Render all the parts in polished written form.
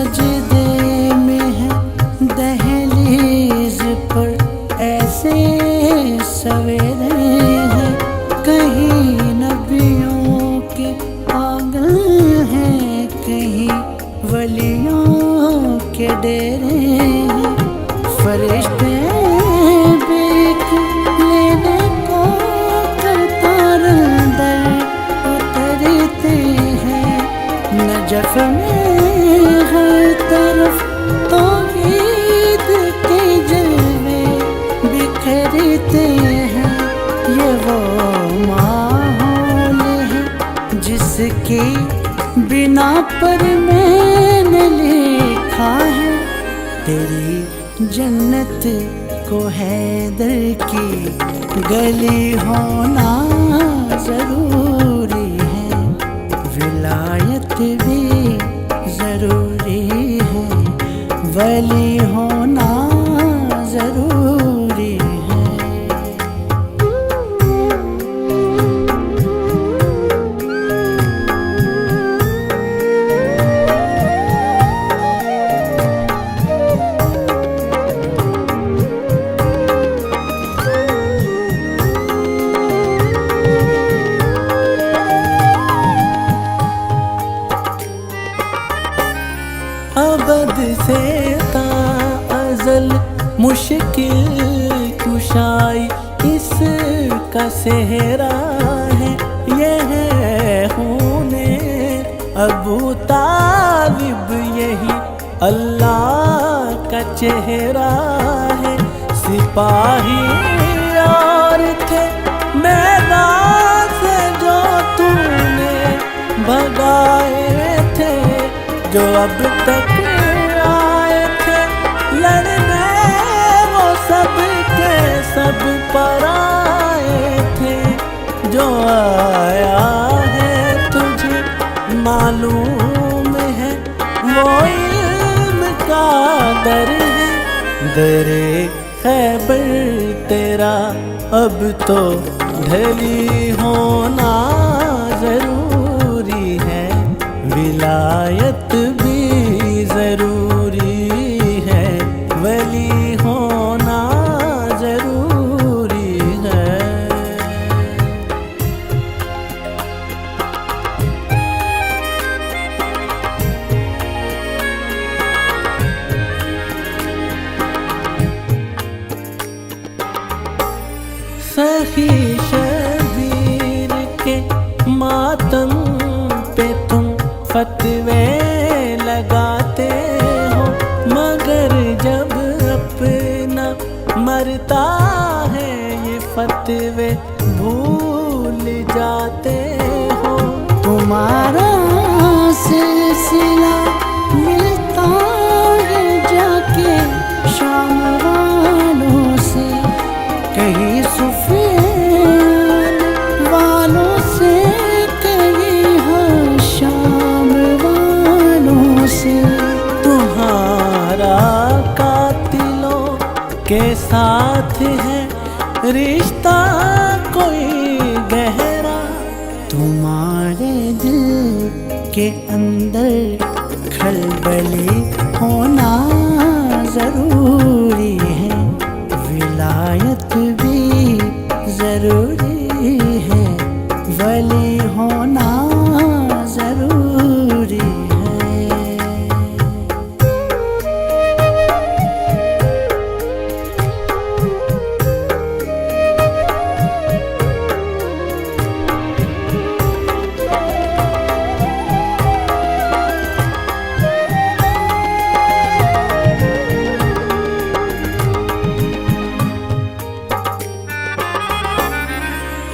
सजदे में है दहलीज पर ऐसे सवेरे हैं। कहीं नबियों के आंगन हैं, कहीं वलियों के डेरे हैं। फरिश्ते बेक लेने को कतार अंदर उतरते हैं। नजफ में हर तरफ तौहीद के जलवे बिखरते हैं। ये वो माहौल है जिसकी बिना पर मैंने लिखा है तेरी जन्नत को हैदर की गली होना जरूरी है। विलायत भी जरूरी है, वली होना जरूरी है। अबद से ता अज़ल मुश्किल कुशाई इसका सेहरा है। यह है खूने अबू तालिब, यही अल्लाह का चेहरा है। सिपाही और थे मैदान से जो तूने भगाए थे, जो अब तक आए थे लड़ने वो सब के सब पर आए थे। जो आया है तुझे मालूम है वो इल्म का दर है। दरे खैबर तेरा अब तो ढली होना जरूरी है। विलायत भी जरूरी है, वली होना जरूरी है। सही शबीर के मातम पे तुम फतवे लगाते हो, मगर जब अपना मरता है ये फतवे भूल जाते हो। तुम्हारा सिलसिला मिलता है जाके शाम वालों से, कहीं सुफियान वालों से, कहीं हाँ शाम वालों से। तुम्हारा कातिलों के साथ है रिश्ता कोई गहरा। तुम्हारे दिल के अंदर खलबली होना जरूरी है। विलायत भी जरूरी है, वली होना जरूरी है।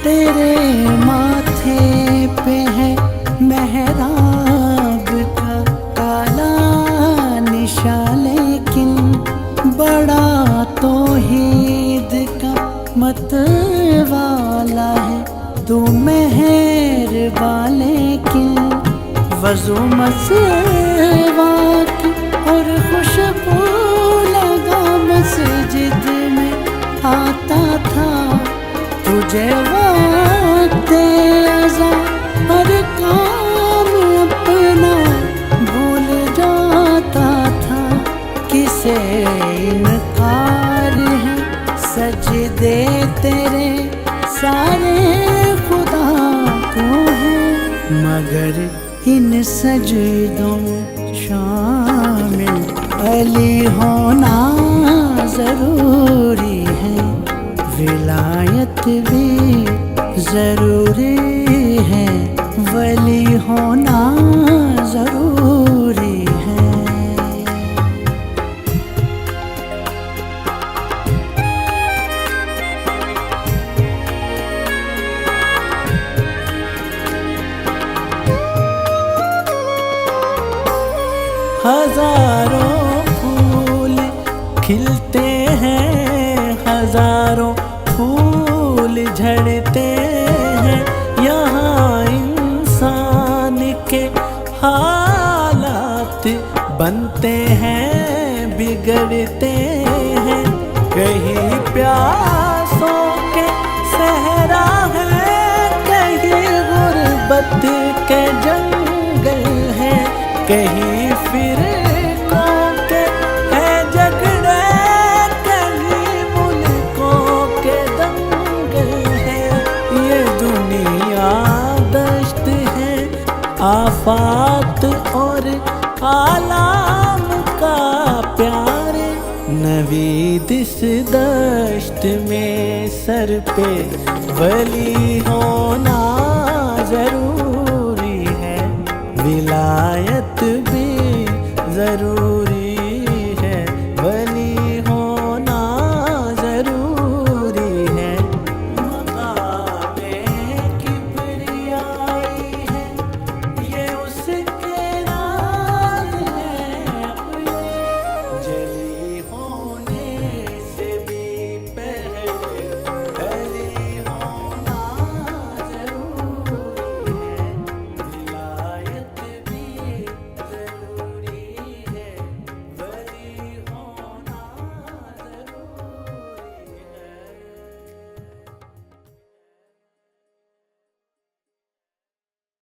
तेरे माथे पे है मेहराब का काला निशान, लेकिन बड़ा तौहीद का मत वाला है। तू मेहरबान लेकिन वज़ू मसवाक और खुशबू लगा मस्जिद में आता था। तुझे वक्त अज़ा हर काम अपना भूल जाता सजदे तेरे सारे खुदा को हैं, मगर इन सजदों में शामिल अली होना जरूरी है। विलायत भी जरूरी है, वली होना जरूरी है। हजारों फूल खिलते हैं, हजारों फूल झड़ते हैं, यहाँ इंसान के हालात बनते हैं, बिगड़ते हैं। कहीं प्यासों के सहरा है, कहीं गुर्बत के जंगल है, कहीं फिरकों के है झगड़े, कहीं मुल्कों के दंगल है। ये दुनिया दश्त है, आफात और आलाम का प्यारे। नवीद इस दश्त में सर पे वली होना जरूरी है। विलायत भी